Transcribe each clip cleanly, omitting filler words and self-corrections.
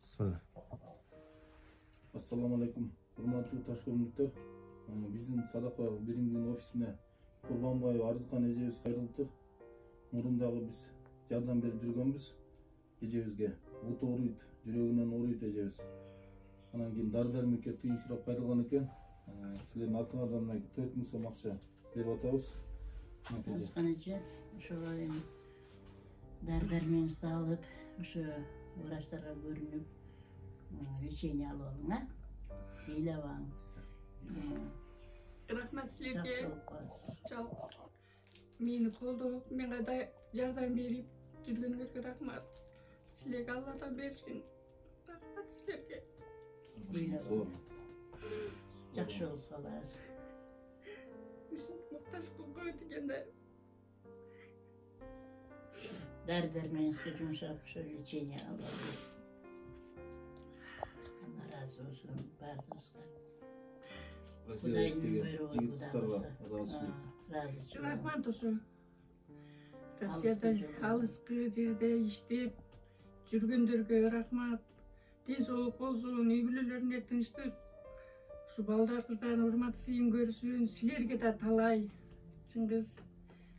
Bismillah. Assalamu alaikum. Hurmatlı Taşkömürlüktер. Bizim Sadaka Birimliğinin ofisine Kurbanbay Arızkan ejebиz kayrılıptır. Murundağı biz yardım berip жүргөнбүз. Ejebizge but ooruyt, жүрөгүнөн ooruyt ejebиз. Анан кийин дары-дармекке тыйын сурап кайрылган экен. Силердин атыңардан 4 миң сом акча берип атабыз. Арызкан эже, ошого эми дары-дарменибизди алып, ошо врачтарга көрүнүп, лечение алып алың, а? Ыйлабаң. Рахмат силерге. Жакшы болуп каласыз. Жалпы мени колдоп, менге да жардам берип жүргөнгөргө рахмат. Силерге Алладан берсин. Рахмат силерге. Жакшы болуп каласыз. Муктаж кылып кой дегенде. Дары-дарменибизди жумшап, ошо лечение алып алып. Allah razı olsun bardığınızda. Kudayın buyruğu kudamızda. Razı Рахмат ошо. Россияда алыскы жерде иштеп жүргөндөргө рахмат. Ден соолук болсун, үй бүлөлөрүнө тынчтык. Ушу балдар кыздардын урмат сыйын көрсүн. Силерге да талай. Чыңгыз.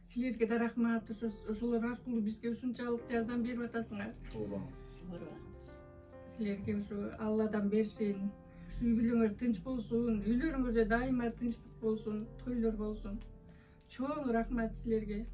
Силерге да рахмат. Ошолор аркылуу бизге ушунчалык жардам берип атасыңар. Силерге ушу Алладан берсин. Үй бүлөңөр тынч болсун, үйлөрүңөрдө дайыма тынчтык болсун, тойлор болсун. Чоң рахмат силерге.